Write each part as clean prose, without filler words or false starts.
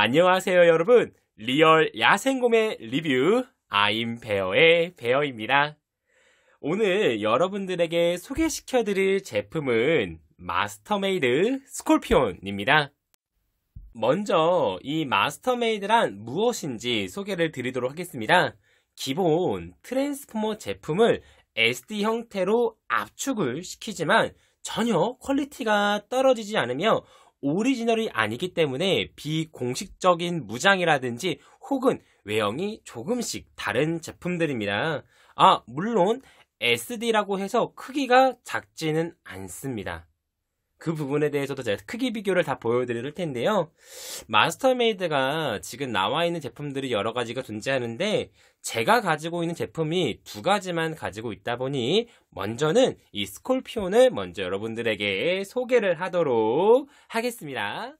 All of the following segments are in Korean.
안녕하세요 여러분, 리얼 야생곰의 리뷰 아임 베어의 베어입니다. 오늘 여러분들에게 소개시켜드릴 제품은 마스터메이드 스콜피온입니다. 먼저 이 마스터메이드란 무엇인지 소개를 드리도록 하겠습니다. 기본 트랜스포머 제품을 SD 형태로 압축을 시키지만 전혀 퀄리티가 떨어지지 않으며 오리지널이 아니기 때문에 비공식적인 무장이라든지 혹은 외형이 조금씩 다른 제품들입니다. 물론 SD라고 해서 크기가 작지는 않습니다. 그 부분에 대해서도 제가 크기 비교를 다 보여드릴 텐데요. 마스터메이드가 지금 나와 있는 제품들이 여러 가지가 존재하는데 제가 가지고 있는 제품이 두 가지만 가지고 있다 보니 먼저는 이 스콜피온을 먼저 여러분들에게 소개를 하도록 하겠습니다.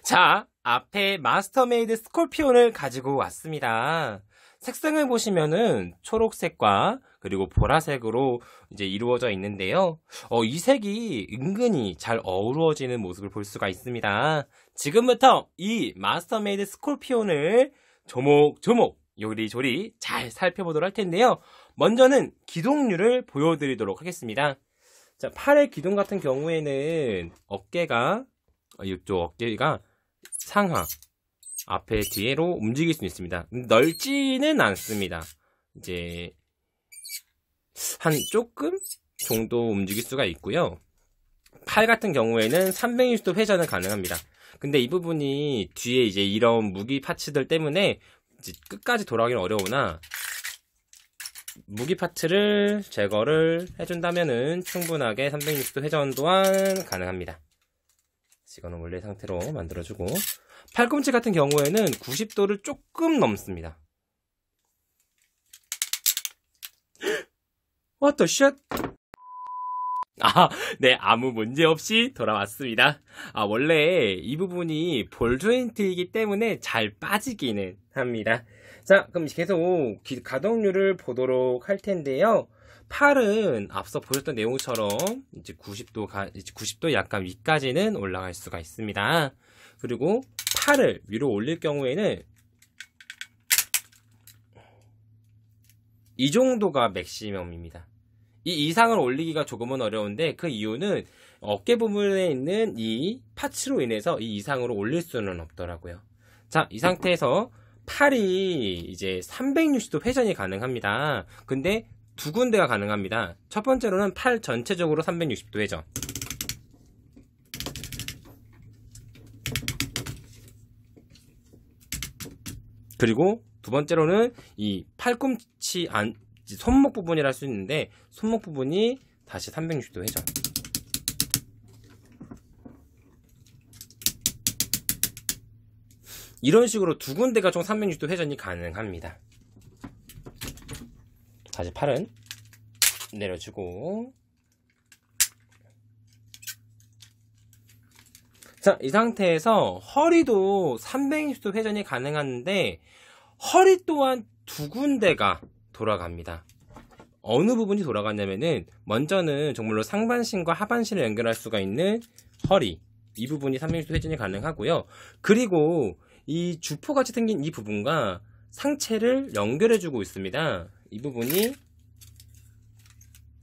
자, 앞에 마스터메이드 스콜피온을 가지고 왔습니다. 색상을 보시면은 초록색과 그리고 보라색으로 이제 이루어져 있는데요. 이 색이 은근히 잘 어우러지는 모습을 볼 수가 있습니다. 지금부터 이 마스터메이드 스콜피온을 조목조목 요리조리 잘 살펴보도록 할 텐데요. 먼저는 기동률을 보여드리도록 하겠습니다. 자, 팔의 기동 같은 경우에는 이쪽 어깨가 상하 앞에 뒤로 움직일 수 있습니다. 넓지는 않습니다. 이제 한 조금 정도 움직일 수가 있고요. 팔 같은 경우에는 360도 회전은 가능합니다. 근데 이 부분이 뒤에 이제 이런 무기 파츠들 때문에 이제 끝까지 돌아가기는 어려우나 무기 파츠를 제거를 해준다면은 충분하게 360도 회전 또한 가능합니다. 이거는 원래 상태로 만들어주고, 팔꿈치 같은 경우에는 90도를 조금 넘습니다. What the shit? 네, 아무 문제 없이 돌아왔습니다. 원래 이 부분이 볼 조인트이기 때문에 잘 빠지기는 합니다. 자, 그럼 계속 가동률을 보도록 할 텐데요. 팔은 앞서 보셨던 내용처럼 이제 90도 약간 위까지는 올라갈 수가 있습니다. 그리고 팔을 위로 올릴 경우에는 이 정도가 맥시멈입니다. 이 이상을 올리기가 조금은 어려운데 그 이유는 어깨 부분에 있는 이 파츠로 인해서 이 이상으로 올릴 수는 없더라고요. 자, 이 상태에서 팔이 이제 360도 회전이 가능합니다. 근데 두 군데가 가능합니다. 첫 번째로는 팔 전체적으로 360도 회전. 그리고 두 번째로는 이 팔꿈치 손목 부분이라 할 수 있는데 손목 부분이 다시 360도 회전. 이런 식으로 두 군데가 총 360도 회전이 가능합니다. 다시 팔은 내려주고, 자, 이 상태에서 허리도 360도 회전이 가능한데 허리 또한 두 군데가 돌아갑니다. 어느 부분이 돌아가냐면은 먼저는 정말로 상반신과 하반신을 연결할 수가 있는 허리, 이 부분이 360도 회전이 가능하고요. 그리고 이 주포같이 생긴 이 부분과 상체를 연결해주고 있습니다. 이 부분이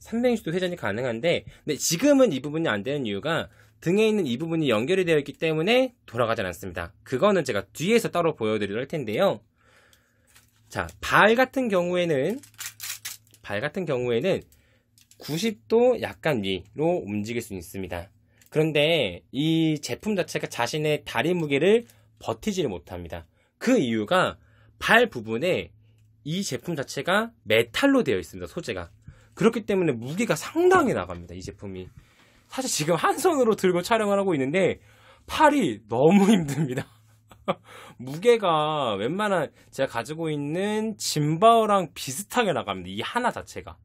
360도 회전이 가능한데, 근데 지금은 이 부분이 안 되는 이유가 등에 있는 이 부분이 연결이 되어 있기 때문에 돌아가지 않습니다. 그거는 제가 뒤에서 따로 보여드리도록 할 텐데요. 자, 발 같은 경우에는 90도 약간 위로 움직일 수 있습니다. 그런데 이 제품 자체가 자신의 다리 무게를 버티지를 못합니다. 그 이유가 발 부분에 이 제품 자체가 메탈로 되어 있습니다. 소재가. 그렇기 때문에 무게가 상당히 나갑니다. 이 제품이. 사실 지금 한 손으로 들고 촬영을 하고 있는데 팔이 너무 힘듭니다. 무게가 웬만한 제가 가지고 있는 짐바오랑 비슷하게 나갑니다. 이 하나 자체가.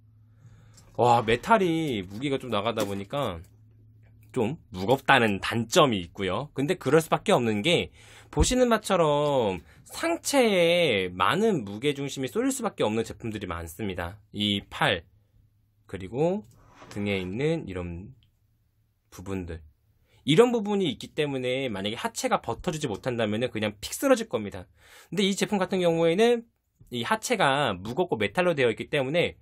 와, 메탈이 무게가 좀 나가다 보니까 좀 무겁다는 단점이 있고요. 근데 그럴 수밖에 없는 게 보시는 바처럼 상체에 많은 무게중심이 쏠릴 수밖에 없는 제품들이 많습니다. 이 팔, 그리고 등에 있는 이런 부분들, 이런 부분이 있기 때문에 만약에 하체가 버텨주지 못한다면 그냥 픽 쓰러질 겁니다. 근데 이 제품 같은 경우에는 이 하체가 무겁고 메탈로 되어 있기 때문에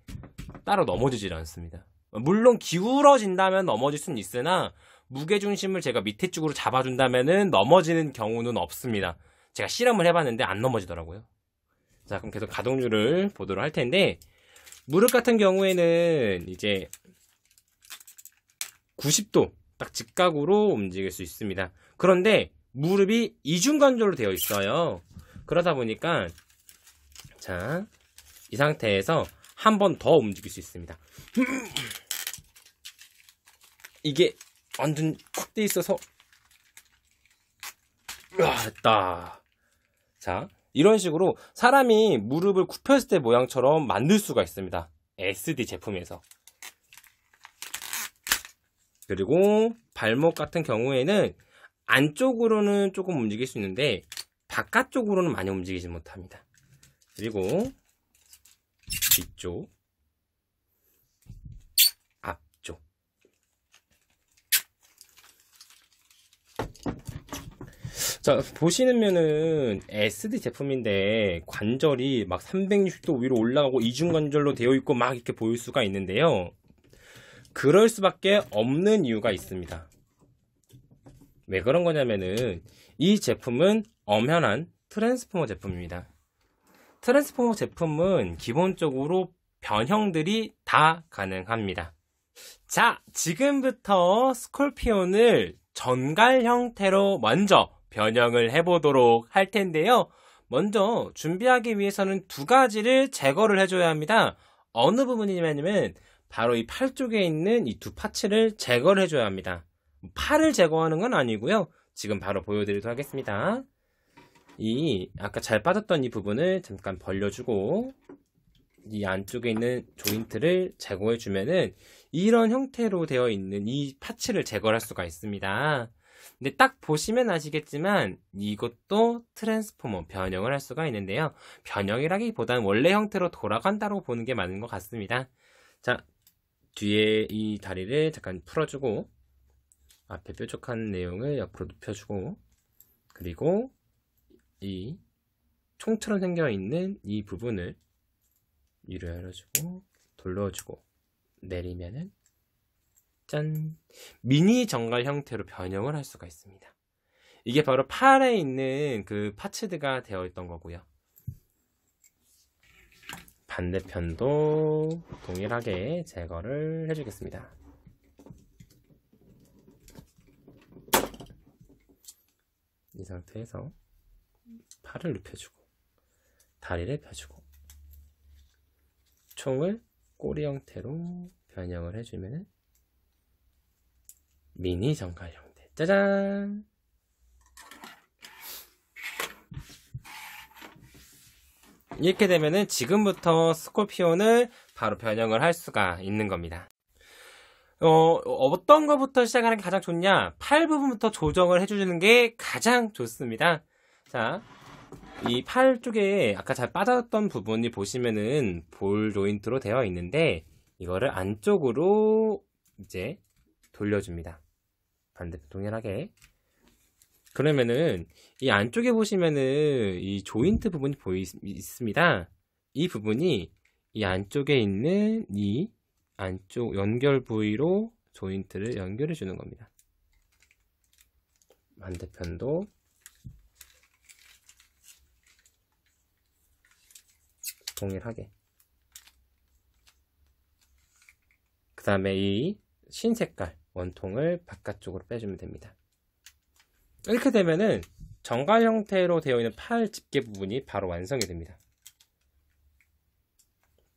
따로 넘어지질 않습니다. 물론 기울어진다면 넘어질 수는 있으나 무게중심을 제가 밑에 쪽으로 잡아준다면 넘어지는 경우는 없습니다. 제가 실험을 해봤는데 안 넘어지더라고요. 자, 그럼 계속 가동률을 보도록 할 텐데, 무릎 같은 경우에는 이제 90도 딱 직각으로 움직일 수 있습니다. 그런데 무릎이 이중관절로 되어 있어요. 그러다 보니까 자, 이 상태에서 한 번 더 움직일 수 있습니다. 이게 완전 쿡 돼 있어서 됐다. 자, 이런 식으로 사람이 무릎을 굽혔을 때 모양처럼 만들 수가 있습니다. SD 제품에서. 그리고 발목 같은 경우에는 안쪽으로는 조금 움직일 수 있는데 바깥쪽으로는 많이 움직이지 못합니다. 그리고 뒤쪽, 앞쪽. 자, 보시면은 SD 제품인데 관절이 막 360도 위로 올라가고 이중관절로 되어 있고 막 이렇게 보일 수가 있는데요. 그럴 수밖에 없는 이유가 있습니다. 왜 그런 거냐면은 이 제품은 엄연한 트랜스포머 제품입니다. 트랜스포머 제품은 기본적으로 변형들이 다 가능합니다. 자, 지금부터 스콜피온을 전갈 형태로 먼저 변형을 해보도록 할 텐데요. 먼저 준비하기 위해서는 두 가지를 제거를 해줘야 합니다. 어느 부분이냐면 바로 이 팔 쪽에 있는 이 두 파츠를 제거를 해줘야 합니다. 팔을 제거하는 건 아니고요. 지금 바로 보여드리도록 하겠습니다. 이 아까 잘 빠졌던 이 부분을 잠깐 벌려주고 이 안쪽에 있는 조인트를 제거해주면은 이런 형태로 되어 있는 이 파츠를 제거할 수가 있습니다. 근데 딱 보시면 아시겠지만 이것도 트랜스포머 변형을 할 수가 있는데요. 변형이라기보다는 원래 형태로 돌아간다고 보는 게 맞는 것 같습니다. 자, 뒤에 이 다리를 잠깐 풀어주고 앞에 뾰족한 내용을 옆으로 눕혀주고 그리고 이 총처럼 생겨있는 이 부분을 위로 열어주고 돌려주고 내리면은 짠! 미니 정갈 형태로 변형을 할 수가 있습니다. 이게 바로 팔에 있는 그 파츠드가 되어 있던 거고요. 반대편도 동일하게 제거를 해주겠습니다. 이 상태에서 팔을 눕혀주고 다리를 펴주고 총을 꼬리 형태로 변형을 해주면 미니 정갈 형태. 짜잔! 이렇게 되면은 지금부터 스콜피온을 바로 변형을 할 수가 있는 겁니다. 어떤 것부터 시작하는 게 가장 좋냐? 팔 부분부터 조정을 해주는 게 가장 좋습니다. 자, 이 팔 쪽에 아까 잘 빠졌던 부분이 보시면은 볼 조인트로 되어 있는데 이거를 안쪽으로 이제 돌려줍니다. 반대편 동일하게. 그러면은 이 안쪽에 보시면은 이 조인트 부분이 있습니다. 이 부분이 이 안쪽에 있는 이 안쪽 연결 부위로 조인트를 연결해 주는 겁니다. 반대편도 동일하게. 그 다음에 이 흰색깔 원통을 바깥쪽으로 빼주면 됩니다. 이렇게 되면은 정갈 형태로 되어 있는 팔 집게 부분이 바로 완성이 됩니다.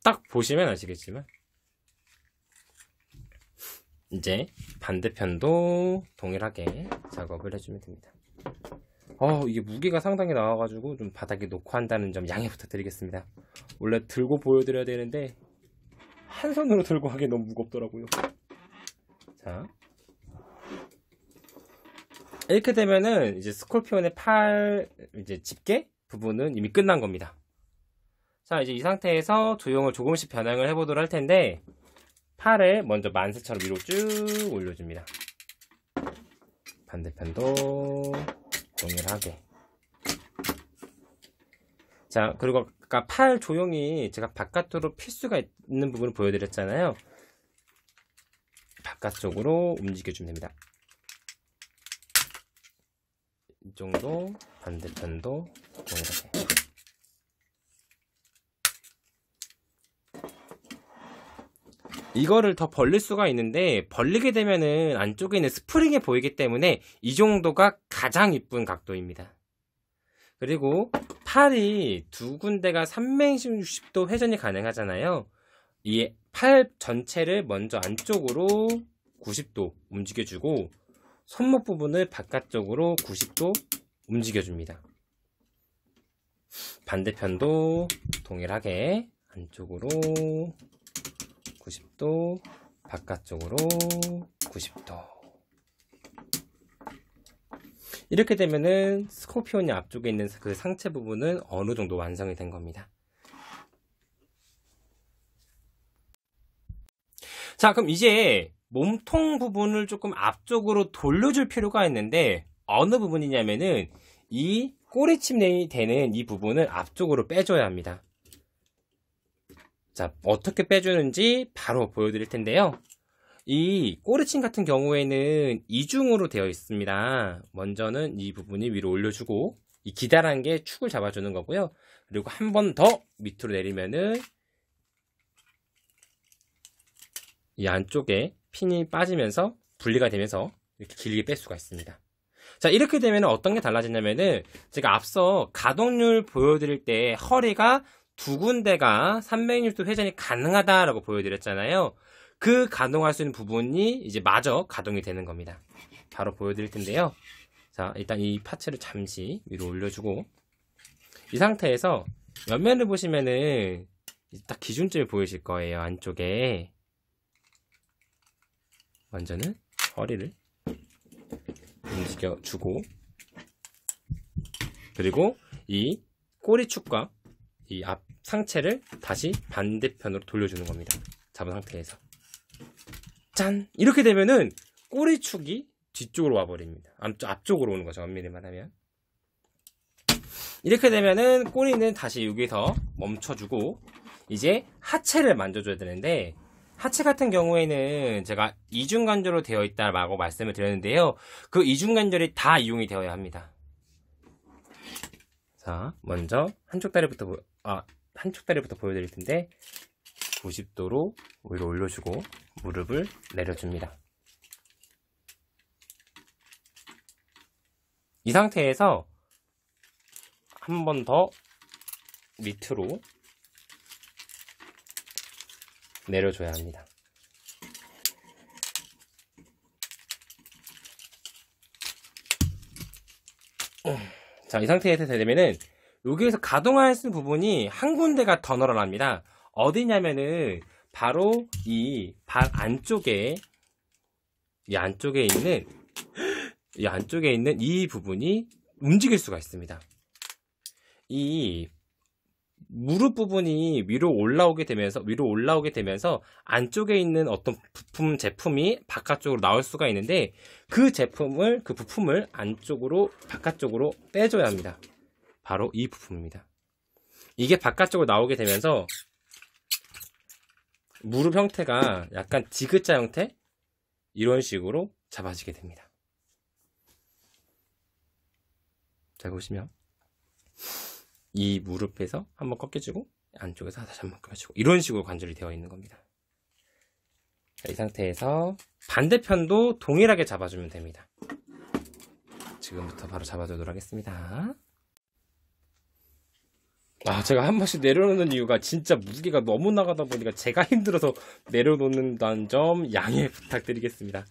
딱 보시면 아시겠지만 이제 반대편도 동일하게 작업을 해주면 됩니다. 이게 무게가 상당히 나와가지고 좀 바닥에 놓고 한다는 점 양해 부탁드리겠습니다. 원래 들고 보여드려야 되는데 한 손으로 들고 하기 너무 무겁더라고요. 자, 이렇게 되면은 이제 스콜피온의 팔 이제 집게 부분은 이미 끝난 겁니다. 자, 이제 이 상태에서 조형을 조금씩 변형을 해보도록 할 텐데 팔을 먼저 만세처럼 위로 쭉 올려줍니다. 반대편도 동일하게. 자, 그리고 아까 팔 조형이 제가 바깥으로 필 수가 있는 부분을 보여드렸잖아요. 바깥쪽으로 움직여주면 됩니다. 이쪽도 반대편도 동일하게. 이거를 더 벌릴 수가 있는데 벌리게 되면은 안쪽에 있는 스프링이 보이기 때문에 이 정도가 가장 이쁜 각도입니다. 그리고 팔이 두 군데가 360도 회전이 가능하잖아요. 이 팔 전체를 먼저 안쪽으로 90도 움직여주고 손목 부분을 바깥쪽으로 90도 움직여줍니다. 반대편도 동일하게 안쪽으로 90도, 바깥쪽으로 90도. 이렇게 되면은 스코피온이 앞쪽에 있는 그 상체 부분은 어느 정도 완성이 된 겁니다. 자, 그럼 이제 몸통 부분을 조금 앞쪽으로 돌려줄 필요가 있는데 어느 부분이냐면은 이 꼬리침이 되는 이 부분을 앞쪽으로 빼줘야 합니다. 자, 어떻게 빼주는지 바로 보여드릴 텐데요. 이 꼬리침 같은 경우에는 이중으로 되어 있습니다. 먼저는 이 부분이 위로 올려주고 이 기다란 게 축을 잡아주는 거고요. 그리고 한 번 더 밑으로 내리면은 이 안쪽에 핀이 빠지면서 분리가 되면서 이렇게 길게 뺄 수가 있습니다. 자, 이렇게 되면 어떤 게 달라지냐면은 제가 앞서 가동률 보여드릴 때 허리가 두 군데가 360도 회전이 가능하다라고 보여드렸잖아요. 그 가동할 수 있는 부분이 이제 마저 가동이 되는 겁니다. 바로 보여드릴 텐데요. 자, 일단 이 파츠를 잠시 위로 올려주고 이 상태에서 옆면을 보시면은 딱 기준점이 보이실 거예요. 안쪽에 먼저는 허리를 움직여주고 그리고 이 꼬리축과 이 앞 상체를 다시 반대편으로 돌려주는 겁니다. 잡은 상태에서 짠! 이렇게 되면은 꼬리축이 뒤쪽으로 와버립니다. 앞쪽으로 오는 거죠. 엄밀히 말하면 이렇게 되면은 꼬리는 다시 여기서 멈춰주고 이제 하체를 만져줘야 되는데 하체 같은 경우에는 제가 이중관절로 되어 있다라고 말씀을 드렸는데요. 그 이중관절이 다 이용이 되어야 합니다. 자, 먼저 한쪽 다리부터 보여드릴 텐데 90도로 위로 올려주고 무릎을 내려줍니다. 이 상태에서 한 번 더 밑으로 내려줘야 합니다. 자, 이 상태에서 되면은 여기에서 가동할 수 있는 부분이 한 군데가 더 늘어납니다. 어디냐면은 바로 이 발 안쪽에 이 안쪽에 있는 이 부분이 움직일 수가 있습니다. 이 무릎 부분이 위로 올라오게 되면서 안쪽에 있는 어떤 제품이 바깥쪽으로 나올 수가 있는데 그 부품을 안쪽으로 바깥쪽으로 빼줘야 합니다. 바로 이 부품입니다. 이게 바깥쪽으로 나오게 되면서 무릎 형태가 약간 디귿자 형태 이런 식으로 잡아지게 됩니다. 자, 보시면 이 무릎에서 한번 꺾여주고 안쪽에서 다시 한번 꺾여주고 이런 식으로 관절이 되어 있는 겁니다. 자, 이 상태에서 반대편도 동일하게 잡아주면 됩니다. 지금부터 바로 잡아주도록 하겠습니다. 제가 한 번씩 내려놓는 이유가 진짜 무게가 너무 나가다 보니까 제가 힘들어서 내려놓는다는 점 양해 부탁드리겠습니다.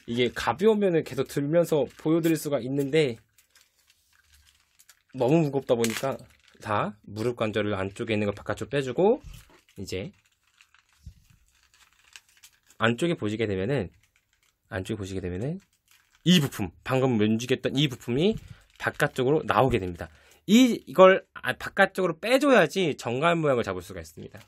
이게 가벼우면 계속 들면서 보여드릴 수가 있는데 너무 무겁다 보니까 다 무릎 관절을 안쪽에 있는 걸 바깥쪽 빼주고 이제 안쪽에 보시게 되면은 이 부품, 방금 움직였던 이 부품이 바깥쪽으로 나오게 됩니다. 이걸 바깥쪽으로 빼줘야지 정갈 모양을 잡을 수가 있습니다.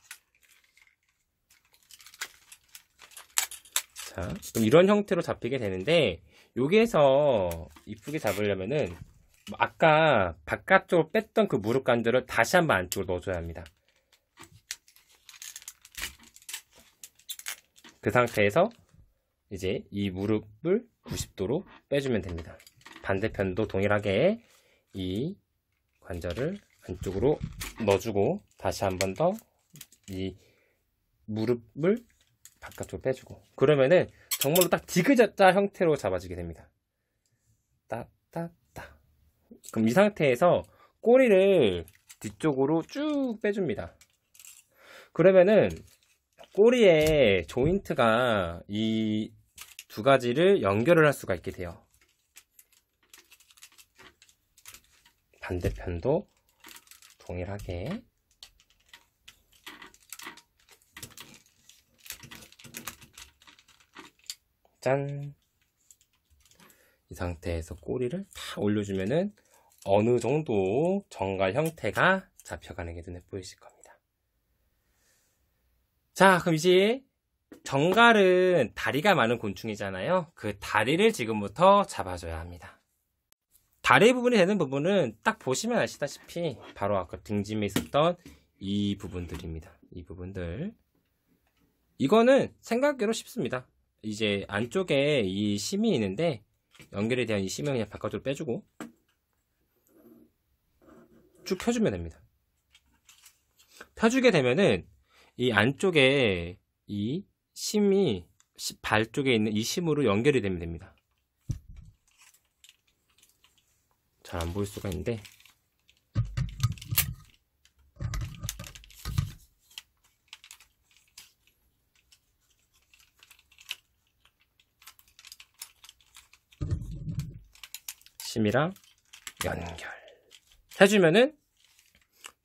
자, 그럼 이런 형태로 잡히게 되는데 여기에서 이쁘게 잡으려면은 아까 바깥쪽으로 뺐던 그 무릎관절을 다시 한번 안쪽으로 넣어줘야 합니다. 그 상태에서 이제 이 무릎을 90도로 빼주면 됩니다. 반대편도 동일하게 이 관절을 안쪽으로 넣어주고 다시 한 번 더 이 무릎을 바깥쪽으로 빼주고, 그러면은 정말로 딱 디귿자 형태로 잡아지게 됩니다. 따따따. 그럼 이 상태에서 꼬리를 뒤쪽으로 쭉 빼줍니다. 그러면은 꼬리에 조인트가 이 두 가지를 연결을 할 수가 있게 돼요. 반대편도 동일하게 짠! 이 상태에서 꼬리를 다 올려주면은 어느 정도 정갈 형태가 잡혀가는 게 눈에 보이실 겁니다. 자, 그럼 이제 정갈은 다리가 많은 곤충이잖아요. 그 다리를 지금부터 잡아줘야 합니다. 다리 부분이 되는 부분은 딱 보시면 아시다시피 바로 아까 등짐에 있었던 이 부분들입니다. 이 부분들. 이거는 생각외로 쉽습니다. 이제 안쪽에 이 심이 있는데 연결에 대한 이 심을 그냥 바깥으로 빼주고 쭉 펴주면 됩니다. 펴주게 되면은 이 안쪽에 이 심이 발 쪽에 있는 이 심으로 연결이 되면 됩니다. 잘 안 보일 수가 있는데 심이랑 연결 해주면은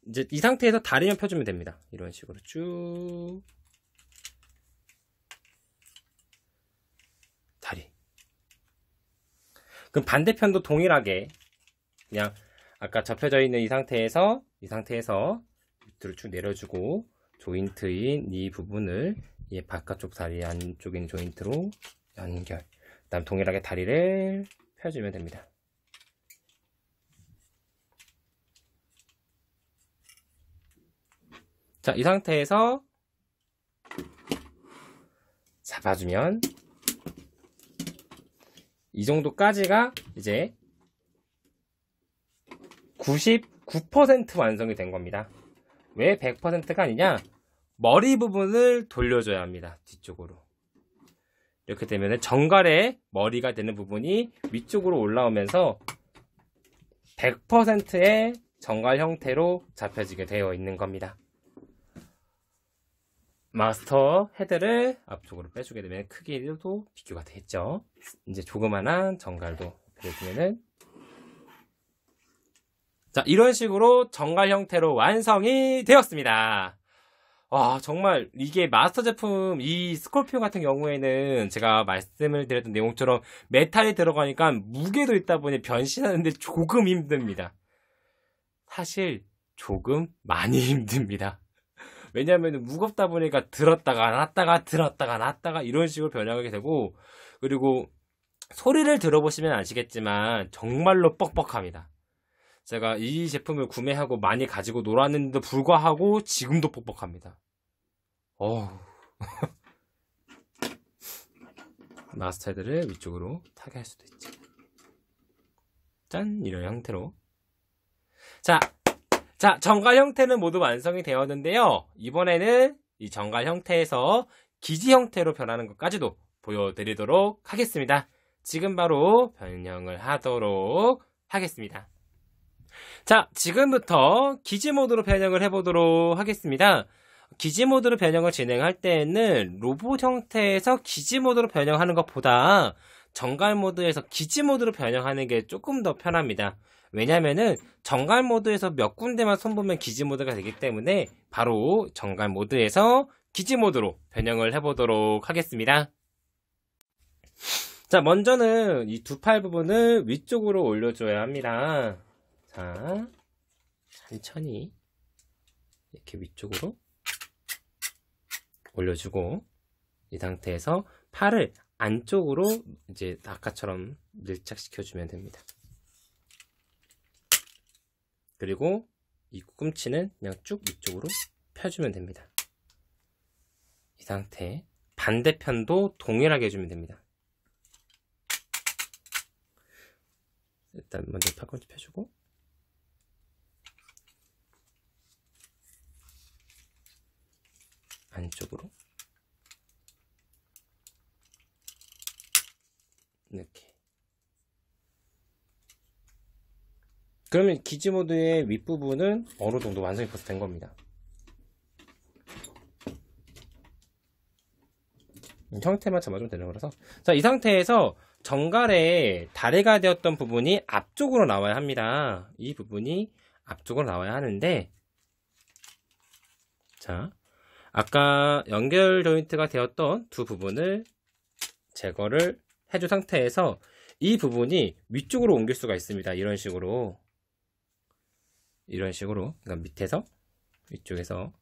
이제 이 상태에서 다리만 펴주면 됩니다. 이런 식으로 쭉 다리. 그럼 반대편도 동일하게 그냥 아까 접혀져 있는 이 상태에서 밑으로 쭉 내려주고 조인트인 이 부분을 이 바깥쪽 다리 안쪽에 있는 조인트로 연결. 그 다음 동일하게 다리를 펴주면 됩니다. 자, 이 상태에서 잡아주면 이 정도까지가 이제 99% 완성이 된 겁니다. 왜 100%가 아니냐? 머리 부분을 돌려줘야 합니다. 뒤쪽으로. 이렇게 되면 정갈의 머리가 되는 부분이 위쪽으로 올라오면서 100%의 정갈 형태로 잡혀지게 되어 있는 겁니다. 마스터 헤드를 앞쪽으로 빼주게 되면 크기도 비교가 되겠죠. 이제 조그만한 정갈도 그려주면은 자, 이런 식으로 정갈 형태로 완성이 되었습니다. 와, 정말 이게 마스터 제품 이 스콜피오 같은 경우에는 제가 말씀을 드렸던 내용처럼 메탈이 들어가니까 무게도 있다 보니 변신하는데 조금 힘듭니다. 사실 조금 많이 힘듭니다. 왜냐하면 무겁다 보니까 들었다가 놨다가 들었다가 놨다가 이런 식으로 변형하게 되고, 그리고 소리를 들어보시면 아시겠지만 정말로 뻑뻑합니다. 제가 이 제품을 구매하고 많이 가지고 놀았는데도 불구하고 지금도 뻑뻑합니다. 마스터 헤드를 위쪽으로 타게 할 수도 있죠. 짠! 이런 형태로. 자, 정갈 형태는 모두 완성이 되었는데요. 이번에는 이 정갈 형태에서 기지 형태로 변하는 것까지도 보여드리도록 하겠습니다. 지금 바로 변형을 하도록 하겠습니다. 자, 지금부터 기지 모드로 변형을 해보도록 하겠습니다. 기지 모드로 변형을 진행할 때에는 로봇 형태에서 기지 모드로 변형하는 것보다 정갈 모드에서 기지 모드로 변형하는 게 조금 더 편합니다. 왜냐면은 정갈 모드에서 몇 군데만 손보면 기지 모드가 되기 때문에 바로 정갈 모드에서 기지 모드로 변형을 해보도록 하겠습니다. 자, 먼저는 이 두 팔 부분을 위쪽으로 올려줘야 합니다. 자, 천천히 이렇게 위쪽으로 올려주고 이 상태에서 팔을 안쪽으로 이제 아까처럼 밀착시켜주면 됩니다. 그리고 이 꿈치는 그냥 쭉 위쪽으로 펴주면 됩니다. 이 상태 반대편도 동일하게 해주면 됩니다. 일단 먼저 팔꿈치 펴주고 안쪽으로 이렇게. 그러면 기지모드의 윗부분은 어느 정도 완성이 벌써 된 겁니다. 형태만 잡아주면 되는 거라서. 자, 이 상태에서 정갈에 다리가 되었던 부분이 앞쪽으로 나와야 합니다. 이 부분이 앞쪽으로 나와야 하는데, 자, 아까 연결 조인트가 되었던 두 부분을 제거를 해준 상태에서 이 부분이 위쪽으로 옮길 수가 있습니다. 이런 식으로. 그러니까 밑에서 위쪽에서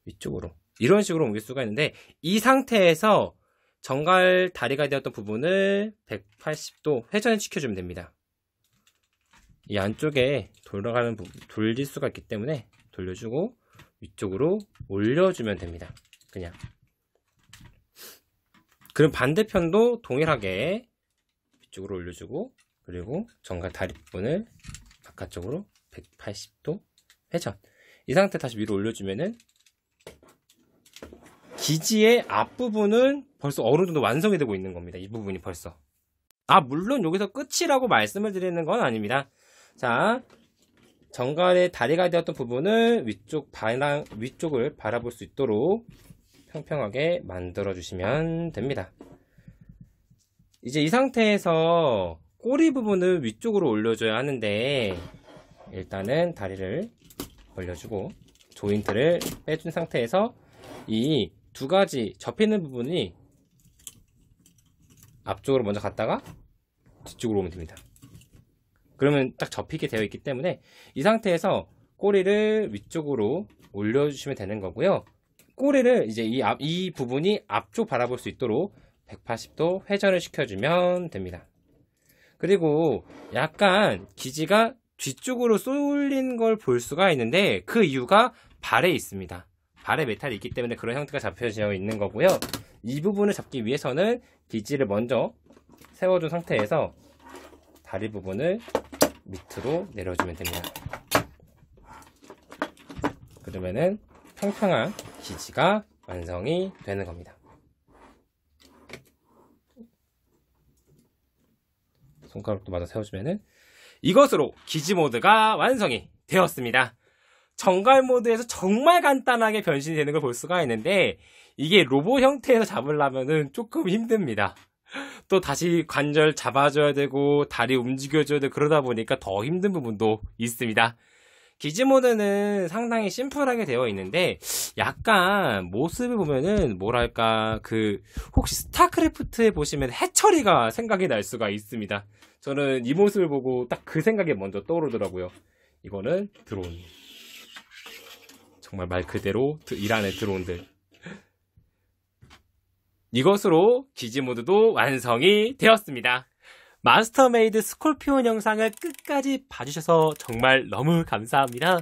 위쪽으로 이런 식으로 옮길 수가 있는데, 이 상태에서 정갈 다리가 되었던 부분을 180도 회전을 시켜주면 됩니다. 이 안쪽에 돌아가는 부분, 돌릴 수가 있기 때문에 돌려주고 위쪽으로 올려주면 됩니다. 그냥. 그럼 반대편도 동일하게 위쪽으로 올려주고, 그리고 정갈 다리 부분을 바깥쪽으로 180도 회전. 이 상태 다시 위로 올려주면은 기지의 앞부분은 벌써 어느 정도 완성이 되고 있는 겁니다. 이 부분이 벌써. 물론 여기서 끝이라고 말씀을 드리는 건 아닙니다. 자, 정갈의 다리가 되었던 부분을 위쪽을 바라볼 수 있도록 평평하게 만들어 주시면 됩니다. 이제 이 상태에서 꼬리 부분을 위쪽으로 올려줘야 하는데, 일단은 다리를 벌려주고 조인트를 빼준 상태에서 이 두 가지 접히는 부분이 앞쪽으로 먼저 갔다가 뒤쪽으로 오면 됩니다. 그러면 딱 접히게 되어 있기 때문에 이 상태에서 꼬리를 위쪽으로 올려주시면 되는 거고요. 꼬리를 이제 이 부분이 앞쪽 바라볼 수 있도록 180도 회전을 시켜주면 됩니다. 그리고 약간 기지가 뒤쪽으로 쏠린 걸 볼 수가 있는데, 그 이유가 발에 있습니다. 발에 메탈이 있기 때문에 그런 형태가 잡혀져 있는 거고요. 이 부분을 잡기 위해서는 기지를 먼저 세워준 상태에서 다리 부분을 밑으로 내려주면 됩니다. 그러면은 평평한 기지가 완성이 되는 겁니다. 손가락도 맞아 세워주면은 이것으로 기지 모드가 완성이 되었습니다. 정갈 모드에서 정말 간단하게 변신이 되는 걸 볼 수가 있는데, 이게 로봇 형태에서 잡으려면은 조금 힘듭니다. 또 다시 관절 잡아줘야 되고 다리 움직여줘야 되고 그러다 보니까 더 힘든 부분도 있습니다. 기지 모드는 상당히 심플하게 되어 있는데, 약간 모습을 보면은 뭐랄까, 혹시 스타크래프트에 보시면 해처리가 생각이 날 수가 있습니다. 저는 이 모습을 보고 딱 그 생각이 먼저 떠오르더라고요. 이거는 드론. 정말 말 그대로 일 안에 드론들. 이것으로 기지 모드도 완성이 되었습니다. 마스터메이드 스콜피온 영상을 끝까지 봐주셔서 정말 너무 감사합니다.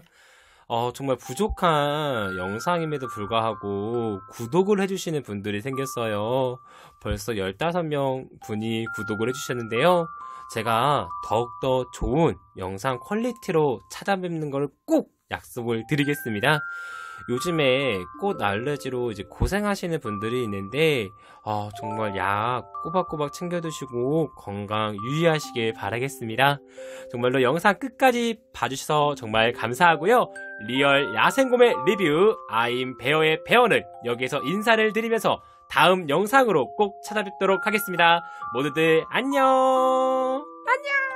정말 부족한 영상임에도 불구하고 구독을 해주시는 분들이 생겼어요. 벌써 15명 분이 구독을 해주셨는데요. 제가 더욱더 좋은 영상 퀄리티로 찾아뵙는 걸 꼭 약속을 드리겠습니다. 요즘에 꽃 알러지로 이제 고생하시는 분들이 있는데, 정말 약 꼬박꼬박 챙겨 드시고 건강 유의하시길 바라겠습니다. 정말로 영상 끝까지 봐주셔서 정말 감사하고요. 리얼 야생곰의 리뷰 아임 베어의 베어는 여기에서 인사를 드리면서 다음 영상으로 꼭 찾아뵙도록 하겠습니다. 모두들 안녕! 안녕!